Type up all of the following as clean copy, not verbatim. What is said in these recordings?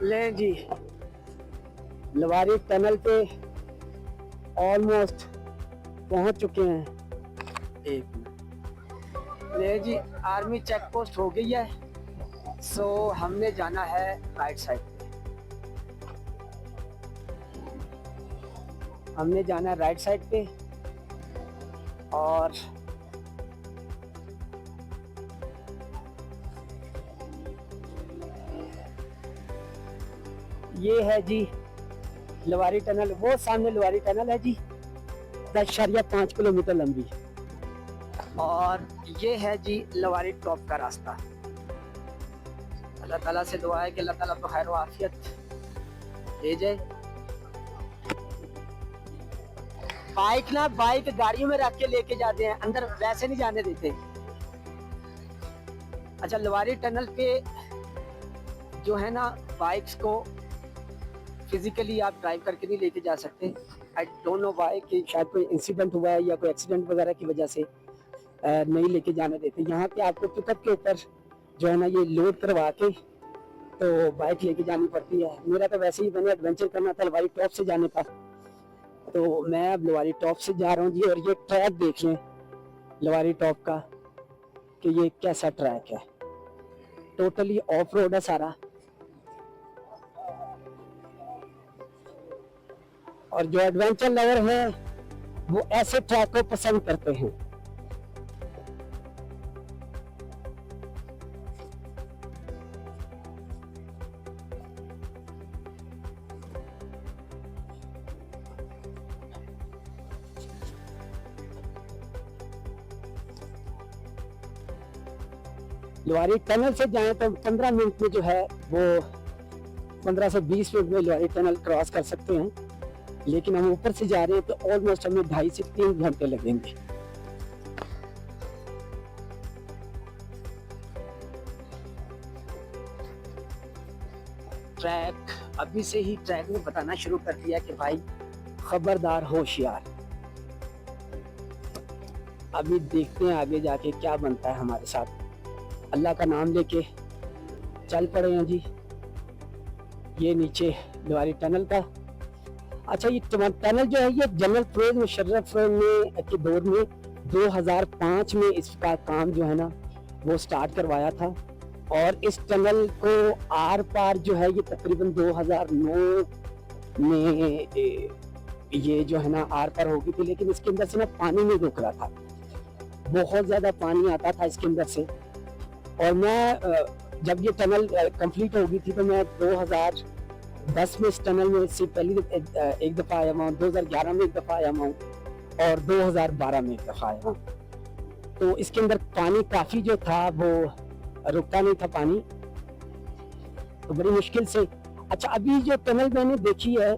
लें जी, लवारी टनल पे ऑलमोस्ट पहुंच चुके हैं। एक मिनट। ले जी, आर्मी चेक पोस्ट हो गई है। सो हमने जाना है राइट साइड पे। हमने जाना है राइट साइड पे और ये है जी लवारी टनल। वो सामने लवारी टनल है जी, 10.5 किलोमीटर लंबी। और ये है जी लवारी टॉप का रास्ता। अल्लाह ताला से दुआ है कि अल्लाह ताला आपको खैर व आफियत दे जाए। बाइक गाड़ियों में रख के लेके जाते हैं, अंदर वैसे नहीं जाने देते। अच्छा, लवारी टनल पे जो है ना, बाइक्स को फिजिकली आप ड्राइव करके नहीं लेके जा सकते। आई डोंट नो व्हाई, कि शायद कोई इंसिडेंट हुआ है या कोई एक्सीडेंट वगैरह की वजह से नहीं लेके जाने देते। यहाँ पे आपको पिकअप के ऊपर जो है ना ये लोड करवा के तो बाइक लेके जानी पड़ती है। मेरा तो वैसे ही मैंने एडवेंचर करना था लवारी टॉप से जाने का, तो मैं अब लवारी टॉप से जा रहा हूँ जी। और ये ट्रैक देख लें लवारी टॉप का कि ये कैसा ट्रैक है। टोटली ऑफ रोड है सारा। और जो एडवेंचर लवर हैं वो ऐसे ट्रैक को पसंद करते हैं। लवारी टनल से जाएं तो 15 मिनट में जो है वो 15 से 20 मिनट में लवारी टनल क्रॉस कर सकते हैं। लेकिन हम ऊपर से जा रहे हैं तो ऑलमोस्ट हमें 2.5 से 3 घंटे लगेंगे। ट्रैक अभी से ही ट्रैक ने बताना शुरू कर दिया कि भाई खबरदार, होशियार। अभी देखते हैं आगे जाके क्या बनता है हमारे साथ। अल्लाह का नाम लेके चल पड़े हैं जी। ये नीचे लवारी टनल का। अच्छा, ये टनल जो है ये जनरल परवेज मुशर्रफ ने के दौर में 2005 में इसका काम जो है ना वो स्टार्ट करवाया था। और इस टनल को आर पार जो है ये तकरीबन 2009 में ये जो है ना आर पार हो गई थी। लेकिन इसके अंदर से ना पानी नहीं रुक रहा था, बहुत ज्यादा पानी आता था इसके अंदर से। और मैं जब ये टनल कंप्लीट हो गई थी तो मैं 2010 में इस टनल में से पहली एक दफ़ा आया हुआ हूँ, 2011 में एक दफ़ा आया हुआ हूँ और 2012 में एक दफ़ा आया हूँ। तो इसके अंदर पानी काफ़ी जो था वो रुकता नहीं था पानी, तो बड़ी मुश्किल से। अच्छा, अभी जो टनल मैंने देखी है,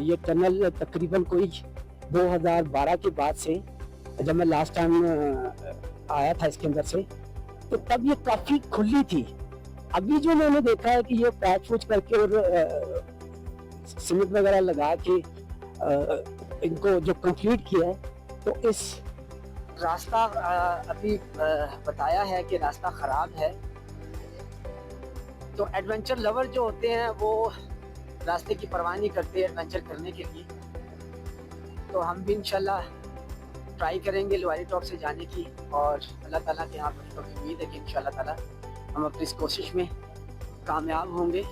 ये टनल तकरीबन कोई 2012 के बाद से, जब मैं लास्ट टाइम आया था इसके अंदर से, तो तब ये काफी खुली थी। अभी जो मैंने देखा है कि ये पैच वूच करके और सीमेंट वगैरह लगा के इनको जो कंप्लीट किया है, तो इस रास्ता अभी बताया है कि रास्ता खराब है। तो एडवेंचर लवर जो होते हैं वो रास्ते की परवाह नहीं करते एडवेंचर करने के लिए। तो हम भी इंशाल्लाह ट्राई करेंगे लवारी टॉप से जाने की। और अल्लाह ताला के यहाँ पर उम्मीद है कि इंशाल्लाह ताला हम अपनी इस कोशिश में कामयाब होंगे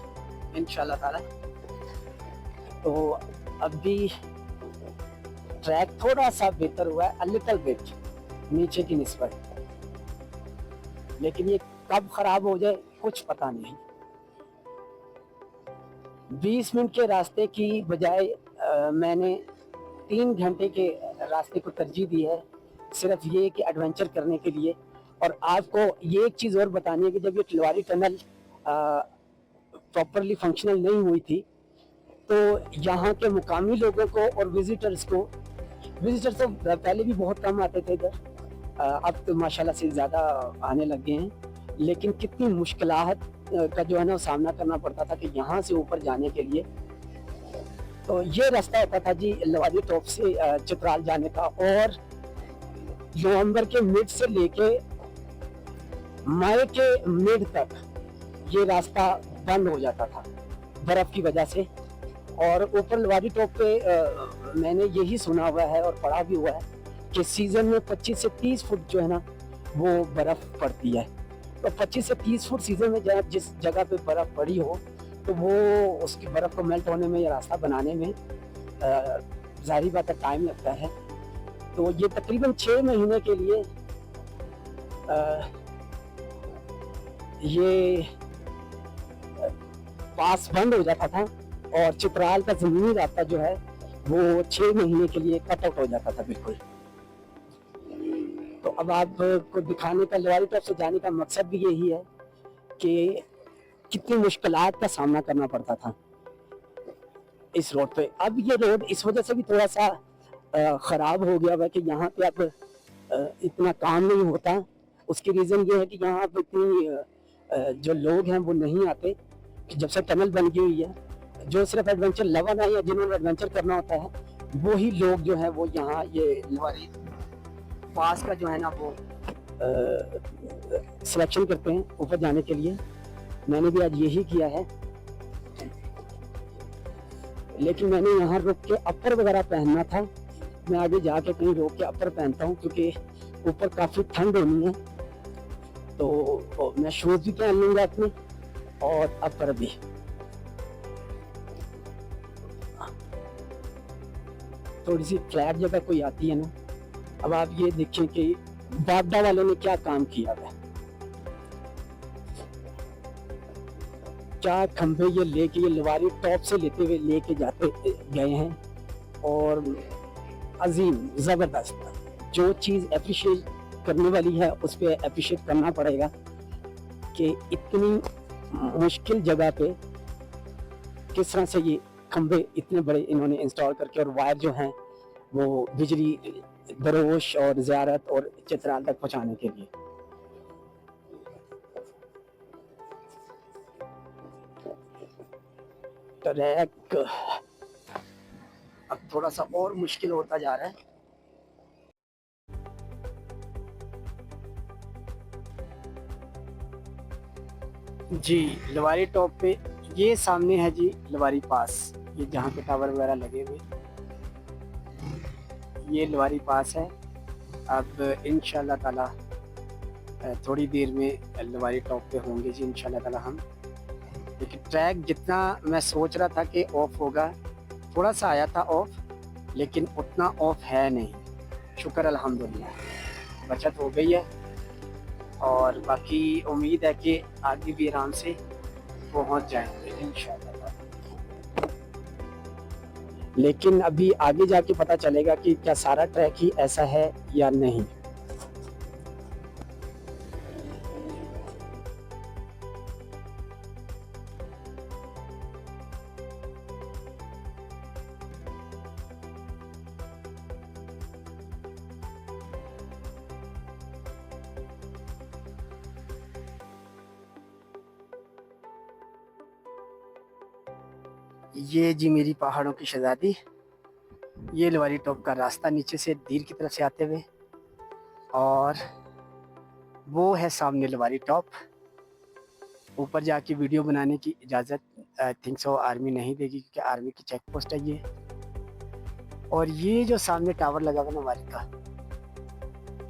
इंशाल्लाह ताला। तो अभी ट्रैक थोड़ा सा बेहतर हुआ है, अ लिटिल बिट नीचे की निस्बत, लेकिन ये कब खराब हो जाए कुछ पता नहीं। 20 मिनट के रास्ते की बजाय मैंने 3 घंटे के रास्ते को तरजीह दी है, सिर्फ ये कि एडवेंचर करने के लिए। और आपको ये एक चीज़ और बतानी है कि जब ये लवारी टनल प्रॉपरली फंक्शनल नहीं हुई थी तो यहाँ के मुकामी लोगों को और विजिटर्स तो पहले भी बहुत कम आते थे इधर, अब तो माशाल्लाह से ज़्यादा आने लग गए हैं। लेकिन कितनी मुश्किलात का जो है ना सामना करना पड़ता था कि यहाँ से ऊपर जाने के लिए। तो ये रास्ता होता था जी लवारी टॉप से चित्राल जाने का, और नवंबर के मिड से लेके मई के मिड तक ये रास्ता बंद हो जाता था। बर्फ की वजह से। और ऊपर लवारी टॉप पे मैंने यही सुना हुआ है और पढ़ा भी हुआ है कि सीजन में 25 से 30 फुट जो है ना वो बर्फ पड़ती है। तो 25 से 30 फुट सीजन में जिस जगह पे बर्फ पड़ी हो तो वो उसकी बर्फ को मेल्ट होने में या रास्ता बनाने में जाहिर बात है टाइम लगता है। तो ये तकरीबन 6 महीने के लिए ये पास बंद हो जाता था और चित्राल का जमीनी रास्ता जो है वो 6 महीने के लिए कट आउट हो जाता था बिल्कुल। तो अब आपको दिखाने का लवारी टॉप से जाने का मकसद भी यही है कि कितनी मुश्किलात का सामना करना पड़ता था इस रोड पे। अब ये रोड इस वजह से भी थोड़ा सा ख़राब हो गया है कि यहाँ पे अब इतना काम नहीं होता। उसकी रीज़न ये है कि यहाँ अब इतनी जो लोग हैं वो नहीं आते। जब से टनल बन गई हुई है, जो सिर्फ एडवेंचर लवर है या जिन्होंने एडवेंचर करना होता है वो ही लोग जो है वो यहाँ ये लवारी पास का जो है ना वो सिलेक्शन करते हैं ऊपर जाने के लिए। मैंने भी आज यही किया है, लेकिन मैंने यहाँ रुक के अपर वगैरह पहनना था। मैं आगे जाके कहीं रोक के अपर पहनता हूँ क्योंकि ऊपर काफ़ी ठंड होनी है। तो मैं शूज़ भी पहन लूँगा अपने और अपर भी। थोड़ी सी फ्लैट जगह कोई आती है ना। अब आप ये देखें कि बागदा वालों ने क्या काम किया है, क्या खंभे ये लेके ये लवारी टॉप से लेते हुए लेके जाते गए हैं। और अजीम ज़बरदस्त जो चीज़ अप्रिशिएट करने वाली है उस पर अप्रिशिएट करना पड़ेगा कि इतनी मुश्किल जगह पे किस तरह से ये खंभे इतने बड़े इन्होंने इंस्टॉल करके और वायर जो हैं वो बिजली दरोश और ज़ियारत और चित्राल तक पहुंचाने के लिए। ट्रैक अब थोड़ा सा और मुश्किल होता जा रहा है। जी लवारी टॉप पे ये सामने है जी लवारी पास, ये जहाँ पे टावर वगैरह लगे हुए ये लवारी पास है। अब इंशाल्लाह ताला थोड़ी देर में लवारी टॉप पे होंगे जी इंशाल्लाह ताला हम। लेकिन ट्रैक जितना मैं सोच रहा था कि ऑफ होगा, थोड़ा सा आया था ऑफ, लेकिन उतना ऑफ है नहीं। शुक्र अल्हम्दुलिल्लाह बचत हो गई है और बाकी उम्मीद है कि आगे भी आराम से पहुंच जाएंगे इंशाल्लाह। लेकिन अभी आगे जाके पता चलेगा कि क्या सारा ट्रैक ही ऐसा है या नहीं। ये जी मेरी पहाड़ों की शहजादी, ये लवारी टॉप का रास्ता नीचे से दीर की तरफ से आते हुए, और वो है सामने लवारी टॉप। ऊपर जाके वीडियो बनाने की इजाज़त आई थिंक सो आर्मी नहीं देगी क्योंकि आर्मी की चेक पोस्ट है ये। और ये जो सामने टावर लगा हुआ लवारी का,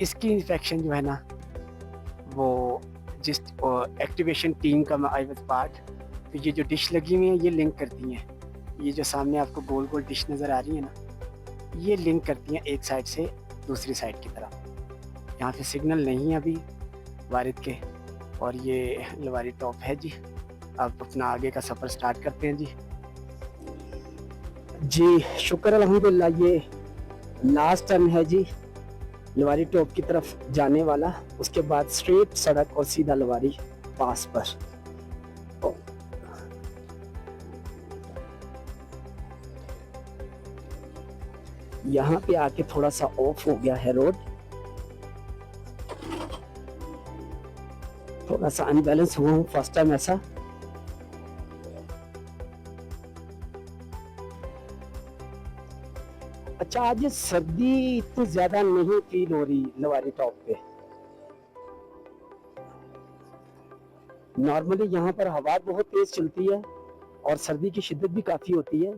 इसकी इंस्पेक्शन जो है ना वो जिस एक्टिवेशन टीम का मैं आई वाज पार्ट, तो ये जो डिश लगी हुई है ये लिंक करती हैं। ये जो सामने आपको गोल गोल डिश नज़र आ रही है ना, ये लिंक करती हैं एक साइड से दूसरी साइड की तरफ। यहाँ पे सिग्नल नहीं है अभी वारिद के। और ये लवारी टॉप है जी। अब अपना आगे का सफ़र स्टार्ट करते हैं जी। जी शुक्र अल्हम्दुलिल्लाह, ये लास्ट टर्न है जी लवारी टॉप की तरफ जाने वाला। उसके बाद स्ट्रेट सड़क और सीधा लवारी पास पर। यहाँ पे आके थोड़ा सा ऑफ हो गया है रोड, थोड़ा सा अनबैलेंस हुआ हूँ फर्स्ट टाइम ऐसा। अच्छा आज सर्दी इतनी ज्यादा नहीं फील हो रही लवारी टॉप पे। नॉर्मली यहाँ पर हवा बहुत तेज चलती है और सर्दी की शिद्दत भी काफ़ी होती है,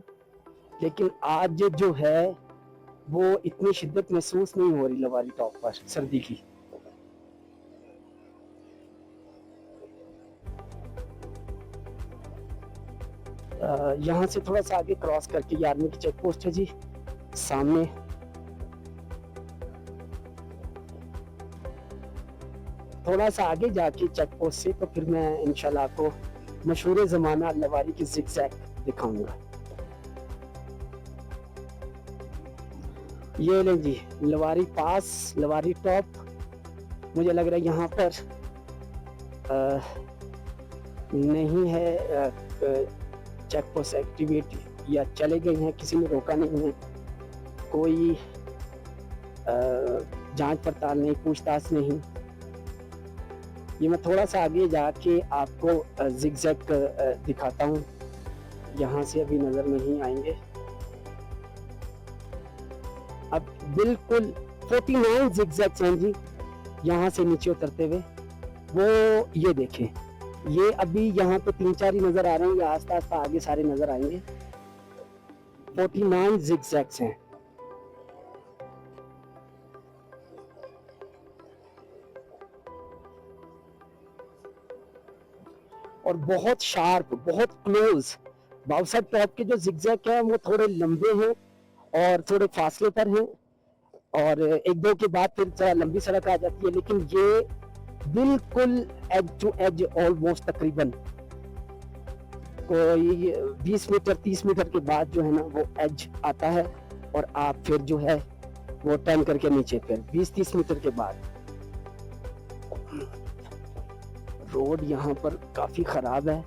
लेकिन आज जो है वो इतनी शिद्दत महसूस नहीं हो रही लवारी टॉप पर सर्दी की। यहाँ से थोड़ा सा आगे क्रॉस करके ये आर्मी की चेक पोस्ट है जी सामने। थोड़ा सा आगे जाके चेक पोस्ट से तो फिर मैं इंशाल्लाह आपको मशहूर ज़माना लवारी की ज़िगज़ैग दिखाऊंगा। ये लें जी लवारी पास, लवारी टॉप। मुझे लग रहा है यहाँ पर नहीं है चेक पोस्ट एक्टिविटी, या चले गए हैं, किसी ने रोका नहीं है, कोई जांच पड़ताल नहीं, पूछताछ नहीं। ये मैं थोड़ा सा आगे जाके आपको ज़िगज़ैग दिखाता हूँ। यहाँ से अभी नज़र नहीं आएंगे। अब बिल्कुल 49 ज़िगज़ैग्स हैं जी यहाँ से नीचे उतरते हुए। वो ये देखें, ये अभी यहाँ पे 3-4 ही नज़र आ रहे हैं, या आस-पास आगे सारे नज़र आएंगे। 49 ज़िगज़ैग्स हैं। और बहुत शार्प, बहुत क्लोज। बाउसाइड टॉप के जो ज़िगज़ैग हैं वो थोड़े लंबे हैं और थोड़े फासले पर हैं, और एक दो के बाद फिर लंबी सड़क आ जाती है, लेकिन ये बिल्कुल एज टू एज ऑलमोस्ट तकरीबन कोई 20 मीटर 30 मीटर के बाद जो है ना वो एज आता है, और आप फिर जो है वो टर्न करके नीचे फिर 20-30 मीटर के बाद। रोड यहाँ पर काफी खराब है।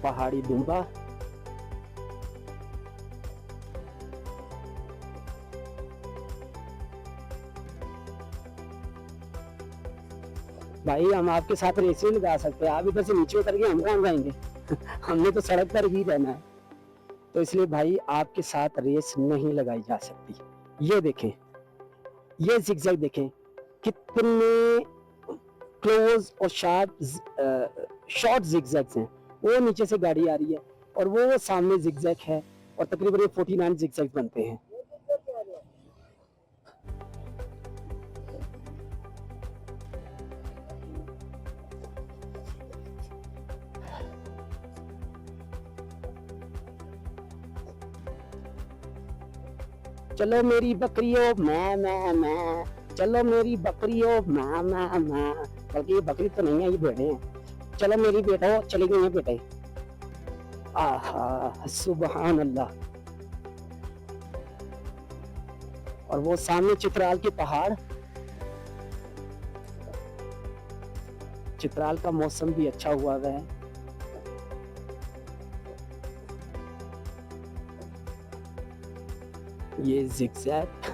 पहाड़ी दुम्बा, भाई हम आपके साथ रेस नहीं लगा सकते, आप इधर से नीचे उतर के हम कहाँ जाएंगे हमने तो सड़क पर ही रहना है, तो इसलिए भाई आपके साथ रेस नहीं लगाई जा सकती। ये देखें, ये ज़िगज़ैग देखें कितने क्लोज और शार्प शॉर्ट ज़िगज़ैग्स हैं। वो नीचे से गाड़ी आ रही है और वो सामने ज़िगज़ैग है, और तकरीबन ये 49 ज़िगज़ैग बनते हैं। चलो मेरी बकरियों मैं, चलो मेरी बकरियों मैं, बल्कि ये बकरी तो नहीं है, ये भेड़े हैं। चलो मेरी बेटा, चली गई है बेटे। आहा सुबहान अल्लाह। और वो सामने चित्राल के पहाड़, चित्राल का मौसम भी अच्छा हुआ है। ये ज़िगज़ैग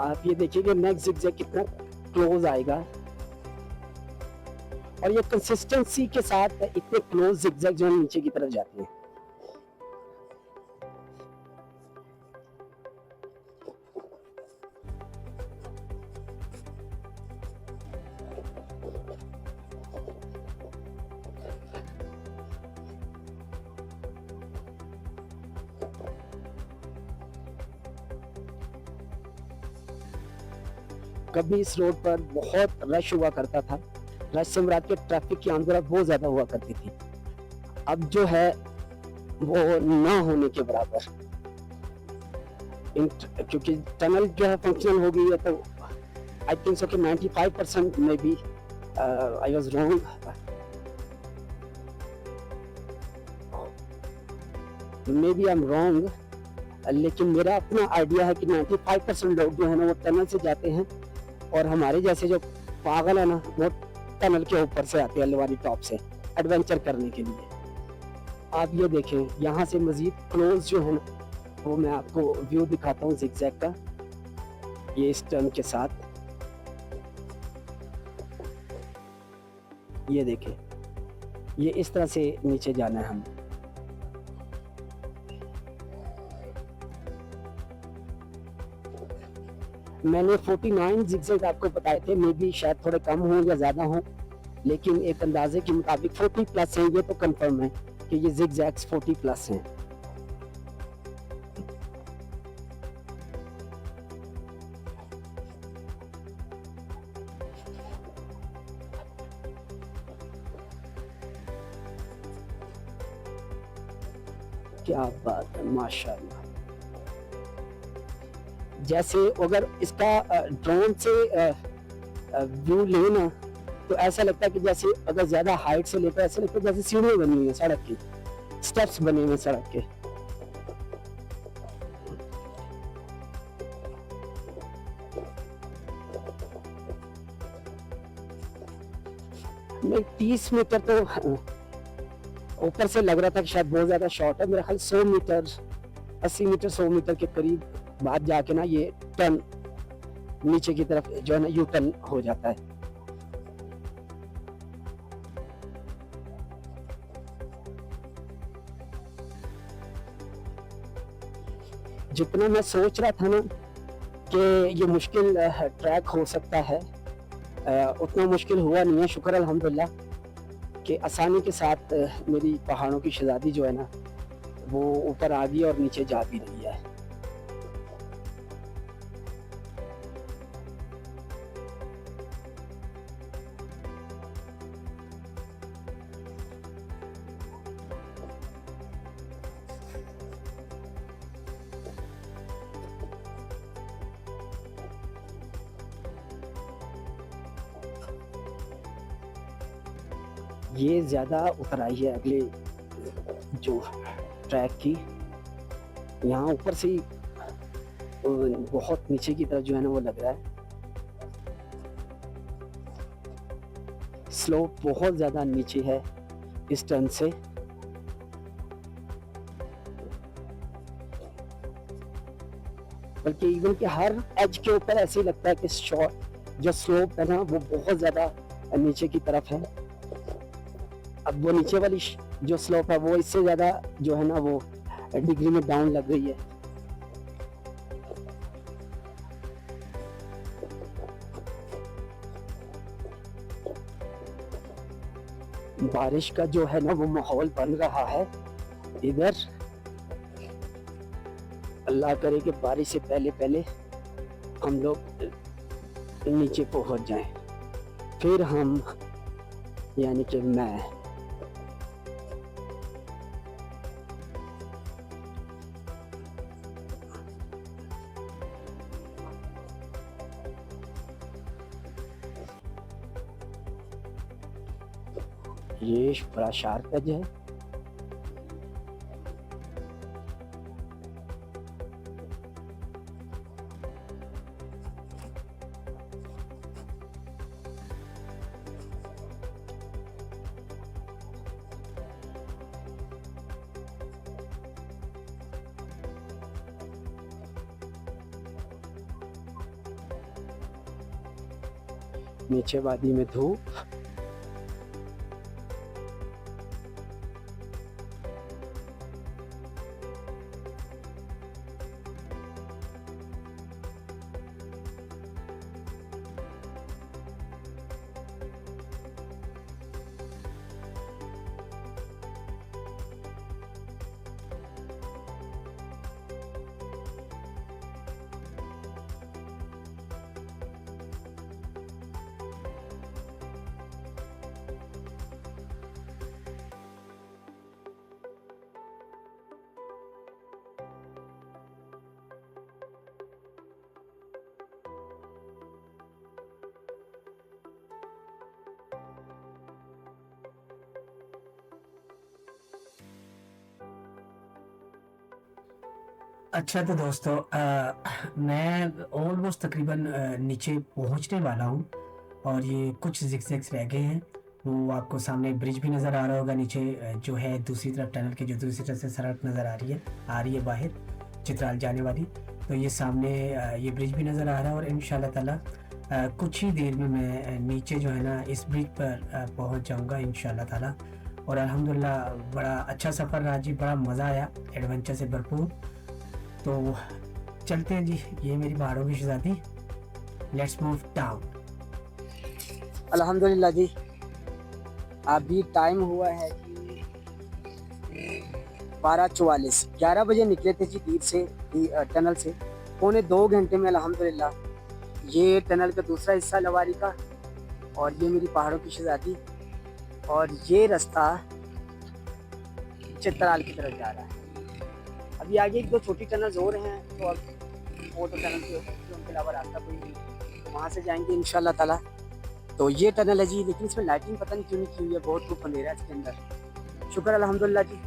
आप ये देखिए नेक्स्ट ज़िगज़ैग कितना क्लोज आएगा, और ये कंसिस्टेंसी के साथ इतने क्लोज ज़िगज़ैग जो नीचे की तरफ जाते हैं। कभी इस रोड पर बहुत रश हुआ करता था, रश से मुराद के ट्रैफिक की आमदोरफ्त बहुत ज्यादा हुआ करती थी। अब जो है वो ना होने के बराबर, क्योंकि टनल जो है फंक्शनल हो गई है, तो आई थिंक सो कि 95% में भी I was wrong, may B I am wrong, लेकिन मेरा अपना आइडिया है कि 95% लोग जो है ना वो टनल से जाते हैं, और हमारे जैसे जो पागल है ना वो टनल के ऊपर से आते हैं लवारी टॉप से एडवेंचर करने के लिए। आप ये देखें, यहाँ से मजीद क्लोज जो है ना वो मैं आपको व्यू दिखाता हूँ जिगजैग का, ये इस टर्न के साथ। ये देखें, ये इस तरह से नीचे जाना है हमें। मैंने 49 जिगजैग आपको बताए थे, मे बी शायद थोड़े कम हो या ज़्यादा हो, लेकिन एक अंदाजे के मुताबिक 40 प्लस हैं। ये तो कंफर्म है कि ये जिगजैग्स 40 प्लस हैं। क्या बात है, माशाल्लाह। जैसे अगर इसका ड्रोन से व्यू ले ना तो ऐसा लगता है कि जैसे अगर ज्यादा हाइट से लेते ऐसा लगता है जैसे सीढ़ियां बनी हुई है सड़क की, स्टेप्स बने हुए सड़क के। नहीं, 30 मीटर तो ऊपर से लग रहा था कि शायद बहुत ज्यादा शॉर्ट है। मेरा ख्याल 100 मीटर 80 मीटर 100 मीटर के करीब बाद जाके ना ये टर्न नीचे की तरफ जो है ना यू टर्न हो जाता है। जितना मैं सोच रहा था ना कि ये मुश्किल ट्रैक हो सकता है, उतना मुश्किल हुआ नहीं है। शुक्र अल्हम्दुलिल्लाह कि आसानी के साथ मेरी पहाड़ों की शहजादी जो है ना वो ऊपर आ गई और नीचे जा भी रही है। ये ज़्यादा उतराई है अगले जो ट्रैक की। यहाँ ऊपर से ही बहुत नीचे की तरफ जो है ना वो लग रहा है। स्लोप बहुत ज़्यादा नीचे है इस टर्न से। बल्कि इवन कि हर एज के ऊपर ऐसे ही लगता है कि शॉर्ट जो स्लोप है ना वो बहुत ज़्यादा नीचे की तरफ है। अब वो नीचे वाली जो स्लोप है वो इससे ज्यादा जो है ना वो डिग्री में डाउन लग रही है। बारिश का जो है ना वो माहौल बन रहा है इधर। अल्लाह करे कि बारिश से पहले पहले हम लोग नीचे पहुंच जाएं, फिर हम यानी कि मैं ये बड़ा शार्प एज है। नीचे वादी में धूप, अच्छा तो दोस्तों मैं ऑलमोस्ट तकरीबन नीचे पहुंचने वाला हूं और ये कुछ जिगजैग्स रह गए हैं। वो आपको सामने ब्रिज भी नज़र आ रहा होगा नीचे, जो है दूसरी तरफ टनल के जो दूसरी तरफ से सड़क नज़र आ रही है बाहर चित्राल जाने वाली। तो ये सामने ये ब्रिज भी नज़र आ रहा है और इंशाल्लाह ताला कुछ ही देर में मैं नीचे जो है ना इस ब्रिज पर पहुंच जाऊंगा इंशाल्लाह ताला। और अल्हम्दुलिल्लाह बड़ा अच्छा सफ़र रहा जी, बड़ा मज़ा आया, एडवेंचर से भरपूर। तो चलते हैं जी, ये मेरी पहाड़ों की शहजादी। Let's move down. अल्हम्दुलिल्लाह जी, अभी टाइम हुआ है कि 12:44, 11 बजे निकले थे जी दीर से, टनल से। पौने 2 घंटे में अल्हम्दुलिल्लाह ये टनल का दूसरा हिस्सा लवारी का, और ये मेरी पहाड़ों की शहजादी, और ये रास्ता चित्राल की तरफ जा रहा है। अभी आगे एक दो छोटी टनल्स और हैं, तो अब वो तो टनल के उनके अलावा रास्ता कोई नहीं, तो वहाँ से जाएंगे इंशाल्लाह ताला। तो ये टनल है जी, लेकिन इसमें लाइटिंग पता नहीं क्यों नहीं की हुई है, बहुत धूप अंधेरा है इसके अंदर। शुक्र अल्हम्दुलिल्लाह जी,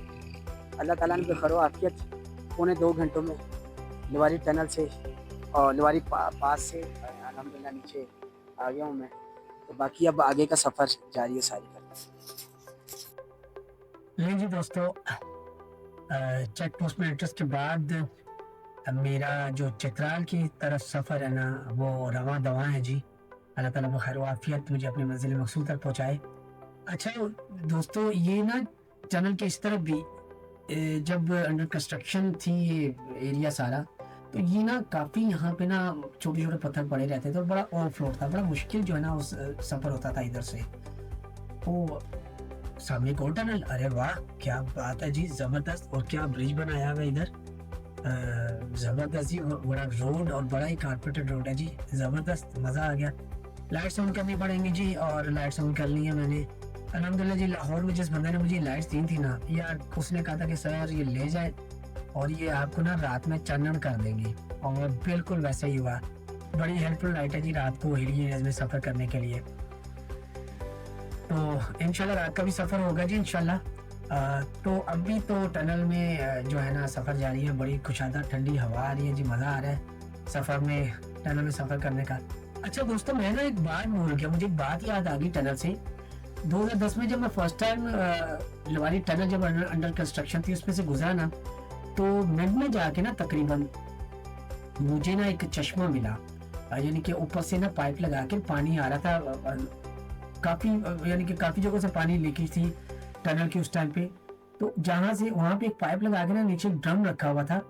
अल्लाह ताला ने बेखैर आफियत पौने 2 घंटों में लवारी टनल से और लवारी पास से अल्हम्दुलिल्लाह नीचे आ गया हूँ मैं। तो बाकी अब आगे का सफ़र जारी है सारी का। नहीं जी दोस्तों, चेक पोस्ट में एंट्रेंस के बाद मेरा जो चित्राल की तरफ सफ़र है ना वो रवां दवां है जी। अल्लाह ताला बखैर आफियत मुझे अपने मंजिल मकसूद तक पहुँचाए। अच्छा दोस्तों, ये ना टनल के इस तरफ भी जब अंडर कंस्ट्रक्शन थी ये एरिया सारा, तो ये ना काफ़ी यहाँ पे ना छोटे छोटे पत्थर पड़े रहते थे और बड़ा ऑफ रोड था, बड़ा मुश्किल जो है ना उस सफ़र होता था इधर से। तो सामने एक और टनल, अरे वाह क्या बात है जी, ज़बरदस्त। और क्या ब्रिज बनाया हुआ है इधर, ज़बरदस्त जी। और बड़ा रोड और बड़ा ही कारपेटेड रोड है जी, ज़बरदस्त, मज़ा आ गया। लाइट्स ऑन करनी पड़ेंगी जी, और लाइट्स ऑन कर ली है मैंने अल्हम्दुलिल्लाह जी। लाहौर में जिस बंदे ने मुझे लाइट्स दी थी ना यार, उसने कहा था कि सर ये ले जाए और ये आपको ना रात में चानन कर देंगे, और बिल्कुल वैसा ही हुआ। बड़ी हेल्पफुल लाइट है जी रात को हिली एरियाज में सफ़र करने के लिए। तो इंशाल्लाह रात का भी सफ़र होगा जी इंशाल्लाह। तो अभी तो टनल में जो है ना सफ़र जारी है, बड़ी खुशादा ठंडी हवा आ रही है जी, मज़ा आ रहा है सफ़र में, टनल में सफ़र करने का। अच्छा दोस्तों, मैं ना एक बात भूल गया, मुझे एक बात याद आ गई टनल से। 2010 में जब मैं फर्स्ट टाइम लवारी टनल जब अंडर कंस्ट्रक्शन थी उसमें से गुजरा ना, तो मिड में जाके ना तकरीबन मुझे ना एक चश्मा मिला, यानी कि ऊपर से ना पाइप लगा के पानी आ रहा था। काफ़ी यानी कि काफ़ी जगहों से पानी लीकेज थी टनल की उस टाइम पे। तो जहाँ से वहाँ पे एक पाइप लगा के ना नीचे एक ड्रम रखा हुआ था,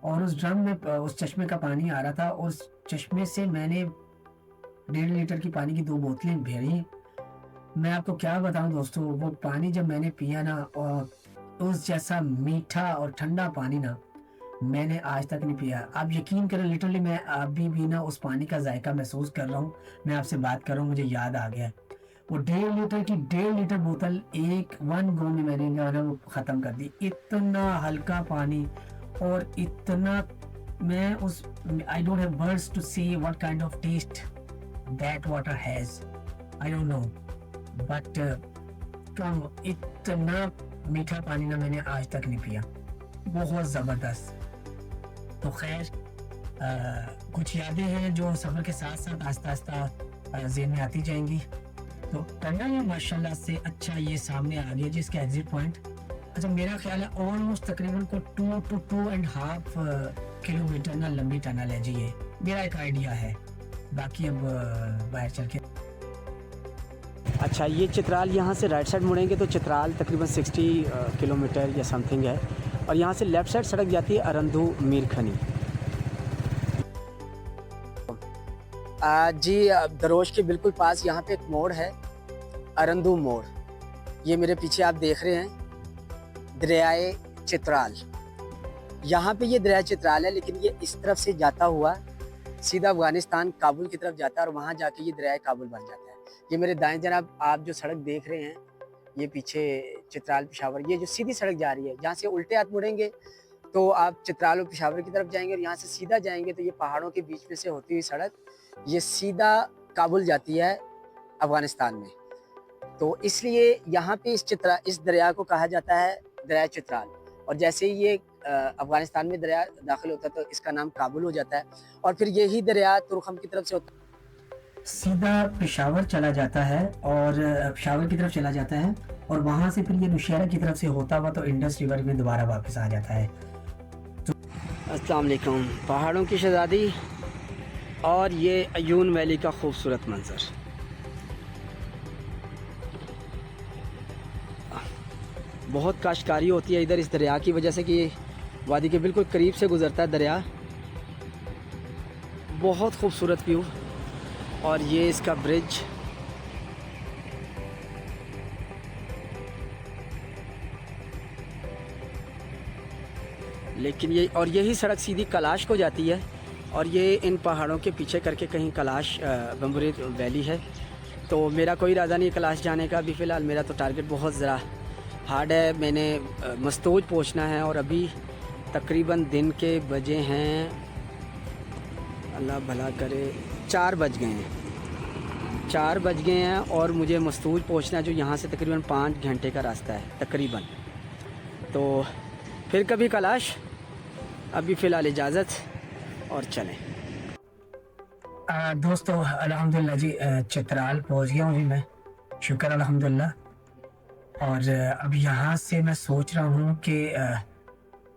और उस ड्रम में उस चश्मे का पानी आ रहा था, और उस चश्मे से मैंने 1.5 लीटर की पानी की 2 बोतलें भरी। मैं आपको क्या बताऊं दोस्तों, वो पानी जब मैंने पिया ना, और उस जैसा मीठा और ठंडा पानी ना मैंने आज तक नहीं पिया। आप यकीन करें, लिटरली मैं अभी भी ना उस पानी का जायका महसूस कर रहा हूँ। मैं आपसे बात कर रहा हूँ, मुझे याद आ गया। वो 1.5 लीटर की 1.5 लीटर बोतल एक वन गो में मैंने जो है ना वो ख़त्म कर दी। इतना हल्का पानी, और इतना, मैं उस, I don't have words to say what kind of taste that water has, I don't know, but come, इतना मीठा पानी ना मैंने आज तक नहीं पिया, बहुत ज़बरदस्त। तो खैर कुछ यादें हैं जो सफ़र के साथ साथ आस्ता आस्ता ज़हन में आती जाएंगी। तो टनल में माशाल्लाह से अच्छा ये सामने आ गया जिसका एग्जिट पॉइंट। अच्छा मेरा ख्याल है ऑलमोस्ट तकरीबन को 2 to 2.5 किलोमीटर ना लंबी टनल है जी, ये मेरा एक आइडिया है, बाकी अब बाहर चल के। अच्छा, ये चित्राल, यहाँ से राइट साइड मुड़ेंगे तो चित्राल तकरीबन 60 किलोमीटर या समथिंग है, और यहाँ से लेफ़्ट साइड सड़क जाती है अरंधू मीरखनी। जी, दरोश के बिल्कुल पास यहाँ पे एक मोड़ है, अरंधू मोड़। ये मेरे पीछे आप देख रहे हैं दरियाए चित्राल। यहाँ पे ये दरिया चित्राल है, लेकिन ये इस तरफ से जाता हुआ सीधा अफ़गानिस्तान काबुल की तरफ जाता है, और वहाँ जाके ये दरियाए काबुल बन जाता है। ये मेरे दाएं जनाब आप जो सड़क देख रहे हैं, ये पीछे चित्राल पेशावर, ये जो सीधी सड़क जा रही है, जहाँ से उल्टे हाथ मुड़ेंगे तो आप चित्राल और पेशावर की तरफ जाएंगे, और यहाँ से सीधा जाएंगे तो ये पहाड़ों के बीच में से होती हुई सड़क ये सीधा काबुल जाती है अफ़गानिस्तान में। तो इसलिए यहाँ पे इस दरिया को कहा जाता है दरिया चित्राल। और जैसे ही ये अफ़गानिस्तान में दरिया दाखिल होता है तो इसका नाम काबुल हो जाता है, और फिर यही दरिया तुर्खम की तरफ से होता है। सीधा पेशावर चला जाता है और पेशावर की तरफ चला जाता है और वहाँ से फिर ये नौशहरा की तरफ से होता हुआ तो इंडस रिवर में दोबारा वापस आ जाता है। अस्सलाम वालेकुम। पहाड़ों की शहज़ादी और ये अयून वैली का खूबसूरत मंज़र। बहुत काश्तकारी होती है इधर इस दरिया की वजह से कि वादी के बिल्कुल करीब से गुज़रता है दरिया। बहुत खूबसूरत व्यू, और ये इसका ब्रिज। लेकिन ये और यही सड़क सीधी कैलाश को जाती है, और ये इन पहाड़ों के पीछे करके कहीं कैलाश बम्बरी वैली है। तो मेरा कोई इरादा नहीं कैलाश जाने का अभी फ़िलहाल। मेरा तो टारगेट बहुत ज़रा हार्ड है। मैंने मस्तूज पहुंचना है, और अभी तकरीबन दिन के बजे हैं, अल्लाह भला करे, 4 बज गए हैं। 4 बज गए हैं और मुझे मस्तूज पहुंचना है, जो यहाँ से तकरीबन 5 घंटे का रास्ता है तकरीबन। तो फिर कभी कैलाश, अभी फ़िलहाल इजाज़त और चलें। दोस्तों अल्हम्दुलिल्लाह जी, चित्राल पहुंच गया हूँ अभी मैं, शुक्र अल्हम्दुलिल्लाह। और अब यहाँ से मैं सोच रहा हूँ कि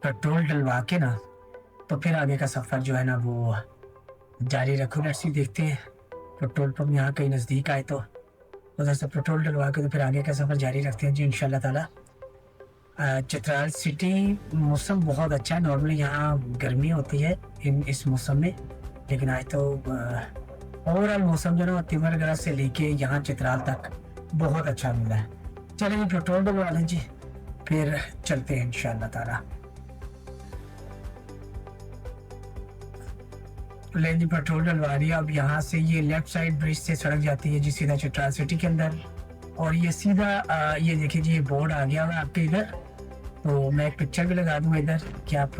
पेट्रोल डलवा के ना तो फिर आगे का सफ़र जो है ना वो जारी रखूँ। लेट्स सी, देखते हैं पेट्रोल पंप यहाँ कहीं नज़दीक आए तो उधर से पेट्रोल डलवा के तो फिर आगे का सफ़र जारी रखते हैं जी इंशाल्लाह ताला। चित्राल सिटी मौसम बहुत अच्छा है। नॉर्मली यहाँ गर्मी होती है इस मौसम में, लेकिन आज तो ओवरऑल मौसम जो ना तिमरगढ़ से लेके यहाँ चित्राल तक बहुत अच्छा मिला है। चलिए पेट्रोल डलवा लें जी, फिर चलते हैं इंशाल्लाह ताला। लें जी, पेट्रोल डलवा दिया। अब यहाँ से ये लेफ्ट साइड ब्रिज से सड़क जाती है जी सीधा चित्राल सिटी के अंदर, और ये सीधा ये देखिए जी, ये बोर्ड आ गया हुआ आपके इधर। तो मैं एक पिक्चर भी लगा दूँगा इधर कि आप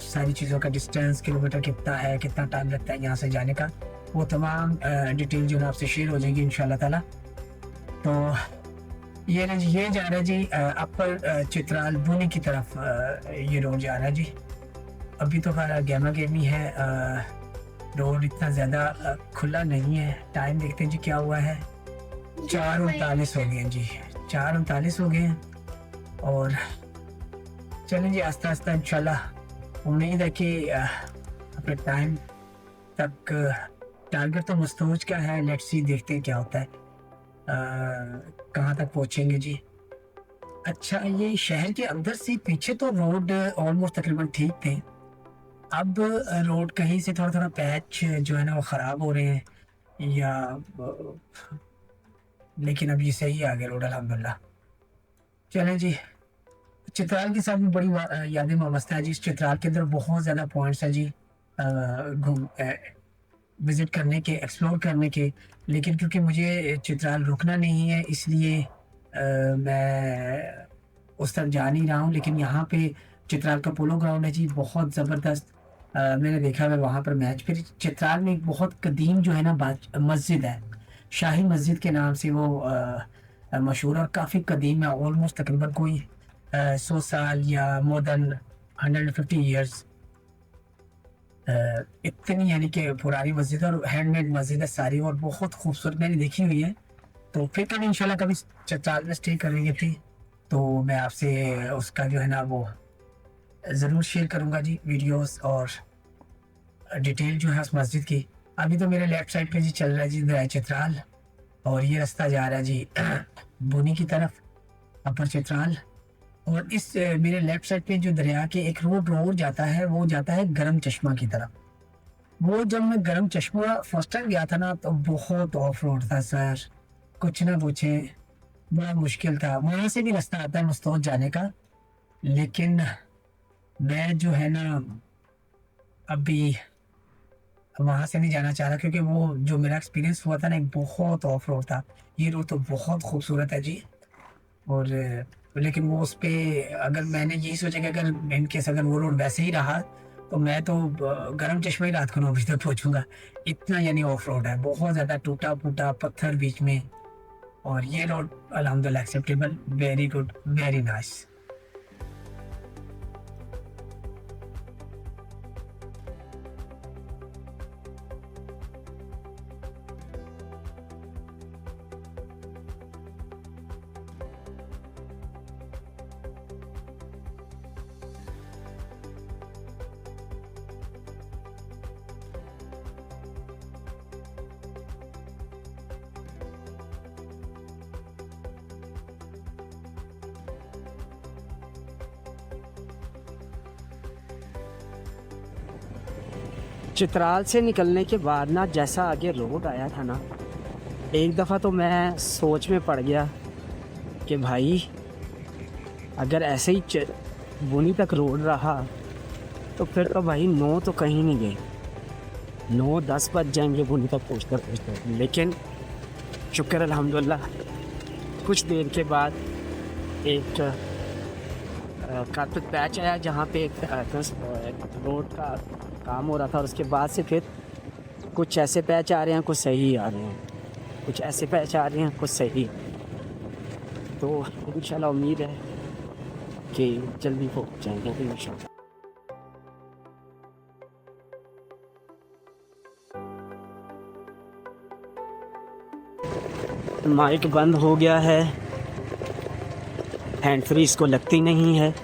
सारी चीज़ों का डिस्टेंस, किलोमीटर कितना है, कितना टाइम लगता है यहाँ से जाने का, वो तमाम डिटेल जो है आपसे शेयर हो जाएगी इंशाल्लाह ताला। तो ये ना जी, ये जा रहा है जी अपर चित्राल बुनी की तरफ, ये रोड जा रहा है जी। अभी तो खैर गेमा गेमी है, रोड इतना ज़्यादा खुला नहीं है। टाइम देखते हैं जी क्या हुआ है, 4:39 हो गए हैं जी, 4:39 हो गए हैं। और चलें जी आस्ता आस्ता इंशाल्लाह। उम्मीद है कि अपने टाइम तक, टारगेट तो मस्तूज का है, लेट्स सी देखते हैं क्या होता है, कहाँ तक पहुँचेंगे जी। अच्छा, ये शहर के अंदर से पीछे तो रोड ऑलमोस्ट तकरीबन ठीक थे, अब रोड कहीं से थोड़ा थोड़ा पैच जो है ना वो ख़राब हो रहे हैं या लेकिन अब ये सही आ गया रोड अल्हम्दुलिल्लाह। चलें जी, चित्राल के साथ भी बड़ी यादें वाबस्ता है जी। इस चित्राल के अंदर बहुत ज़्यादा पॉइंट्स हैं जी विज़िट करने के, एक्सप्लोर करने के, लेकिन क्योंकि मुझे चित्राल रुकना नहीं है इसलिए मैं उस तरफ जा नहीं रहा हूँ। लेकिन यहाँ पे चित्राल का पोलो ग्राउंड है जी, बहुत ज़बरदस्त। मैंने देखा है वहाँ पर मैच। फिर चित्राल में एक बहुत कदीम जो है ना मस्जिद है, शाही मस्जिद के नाम से वो मशहूर और काफ़ी कदीम है, ऑलमोस्ट तकरीबन कोई 100 साल या मोर देन 150 ईयर्स, इतनी यानी कि पुरानी मस्जिद और हैंडमेड मस्जिद है सारी, और बहुत खूबसूरत मैंने देखी हुई है। तो फिर कभी इंशाल्लाह कभी चित्राल में स्टे करेंगे थी तो मैं आपसे उसका जो है ना वो ज़रूर शेयर करूँगा जी, वीडियोस और डिटेल जो है उस मस्जिद की। अभी तो मेरे लेफ्ट साइड पे जी चल रहा है जी दरिया चित्राल, और ये रास्ता जा रहा है जी बुनी की तरफ, अपर चित्राल। और इस मेरे लेफ्ट साइड पे जो दरिया के एक रोड जाता है, वो जाता है गरम चश्मा की तरफ। वो जब मैं गरम चश्मा फर्स्ट टाइम गया था ना तो बहुत ऑफ रोड था सर, कुछ ना पूछें, बड़ा मुश्किल था। वहाँ से भी रास्ता आता है मस्तौद जाने का, लेकिन मैं जो है ना अभी वहाँ से नहीं जाना चाह रहा, क्योंकि वो जो मेरा एक्सपीरियंस हुआ था ना एक बहुत ऑफ रोड था। ये रोड तो बहुत खूबसूरत है जी, और लेकिन वो उस पर अगर मैंने यही सोचा कि अगर इन केस अगर वो रोड वैसे ही रहा तो मैं तो गरम चश्मा ही रात को 9 बजे तक पहुँचूँगा, इतना यानी ऑफ रोड है, बहुत ज़्यादा टूटा फूटा पत्थर बीच में। और ये रोड अल्हम्दुलिल्लाह acceptable, very good, very nice. Chitral से निकलने के बाद ना जैसा आगे रोड आया था ना, एक दफ़ा तो मैं सोच में पड़ गया कि भाई अगर ऐसे ही बुनी तक रोड रहा तो फिर तो भाई 9 तो कहीं नहीं गए, 9-10 बज जाएंगे बुनी तक पहुँचते। लेकिन शुक्र अल्हम्दुलिल्लाह कुछ देर के बाद एक कारपेट पैच आया जहाँ पे एक रोड का काम हो रहा था, और उसके बाद से फिर कुछ ऐसे पैच आ रहे हैं, कुछ सही आ रहे हैं, कुछ ऐसे पैच आ रहे हैं, कुछ सही। तो इंशाल्लाह उम्मीद है कि जल्दी पहुँच जाएंगे इंशाल्लाह। माइक बंद हो गया है, हैंड फ्री इसको लगती नहीं है,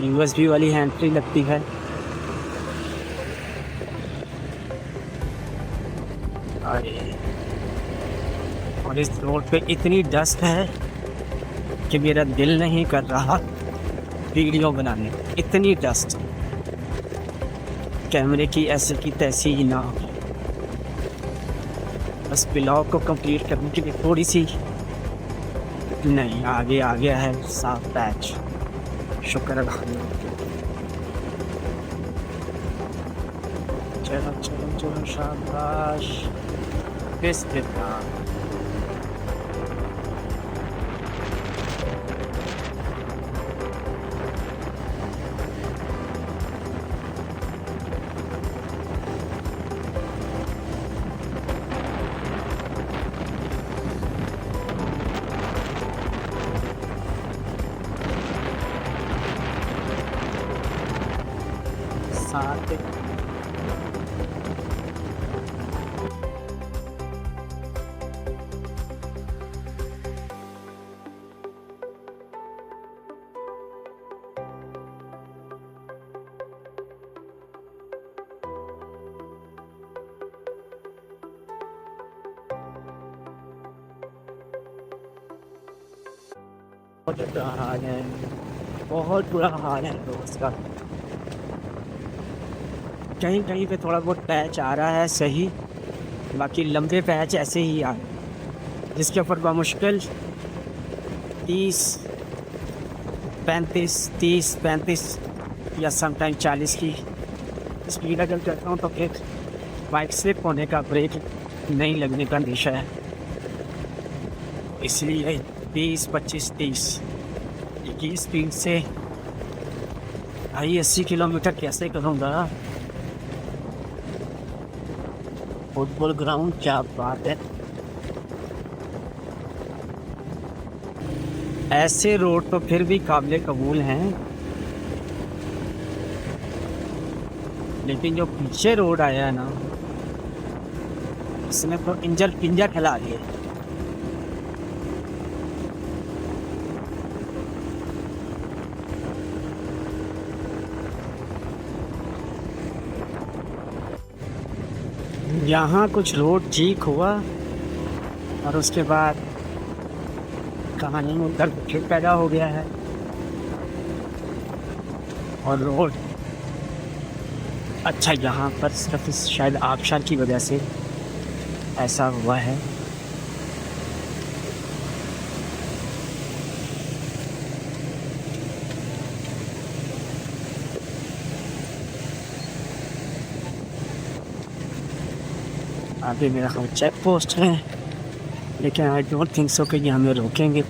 USB वाली हैंड फ्री लगती है। और इस रोड पे इतनी डस्ट है कि मेरा दिल नहीं कर रहा वीडियो बनाने, इतनी डस्ट, कैमरे की ऐसे की तैसी ही ना हो। बस ब्लॉग को कंप्लीट करने के लिए थोड़ी सी नहीं आगे आ गया है साफ पैच, शुक्र अल्हम्दुलिल्लाह। चलो चलो चलो शाबाश, बिस्मिल्लाह। साथ बहुत बुरा हाल है, बहुत बुरा हाल है दोस्त का। कहीं कहीं पे थोड़ा बहुत पैच आ रहा है सही, बाकी लंबे पैच ऐसे ही आ रहे हैं जिसके ऊपर बामुश्किल 30-35 या समटाइम 40 की स्पीड अगर करता हूँ तो फिर बाइक स्लिप होने का, ब्रेक नहीं लगने का अंदेशा है। इसलिए 20, 25, 30 की स्पीड से भाई 80 किलोमीटर कैसे करूँगा। फुटबॉल ग्राउंड, क्या बात है। ऐसे रोड तो फिर भी काबिल कबूल हैं, लेकिन जो पीछे रोड आया है ना, उसने तो इंजर पिंजर हिला दिए। यहाँ कुछ रोड ठीक हुआ और उसके बाद कहानी में उधर फिर पैदा हो गया है, और रोड अच्छा यहाँ पर सिर्फ शायद आबशार की वजह से ऐसा हुआ है। आगे मेरा ख्याल चेक पोस्ट है, लेकिन आई डोंट थिंक सो कि ये हमें रोकेंगे,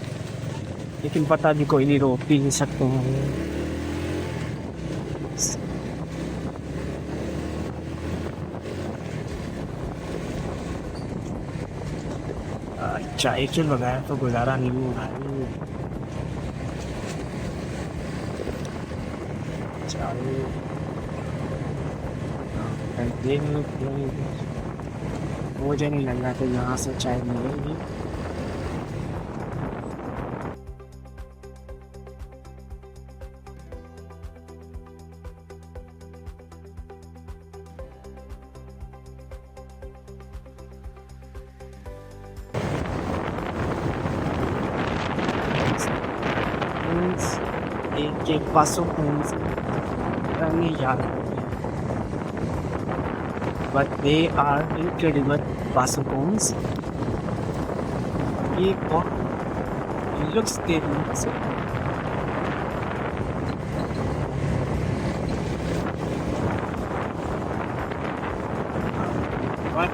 लेकिन पता भी कोई नहीं, रोक भी नहीं सकते हैं। चाय के बगैर तो गुजारा नहीं होगा। मुझे नहीं लग रहा कि यहाँ से चाय मिलेगी। E che passo con la mia but they are incredible Basukons. It looks good. What?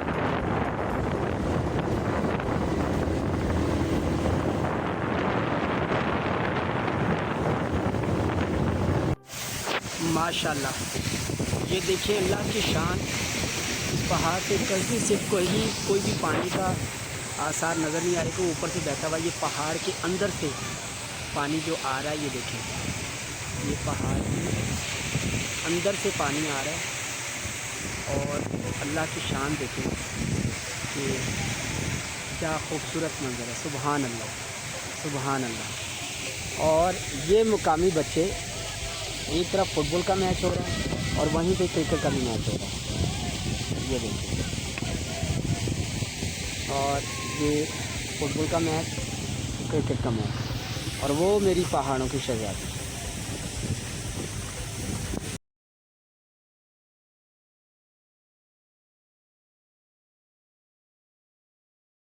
माशाल्लाह, ये देखिए अल्लाह की शान। इस पहाड़ पे कहीं से कोई भी पानी का आसार नज़र नहीं आ रहे कि ऊपर से बहता हुआ। ये पहाड़ के अंदर से पानी जो आ रहा है, ये देखें, ये पहाड़ के अंदर से पानी आ रहा है। और अल्लाह की शान देखें कि क्या खूबसूरत मंज़र है। सुभान अल्लाह, सुभान अल्लाह। और ये मुकामी बच्चे, एक तरफ फुटबॉल का मैच हो रहा है और वहीं पे क्रिकेट का भी मैच हो रहा है, ये देखिए। और ये फुटबॉल का मैच, क्रिकेट का मैच, और वो मेरी पहाड़ों की शहज़ादी।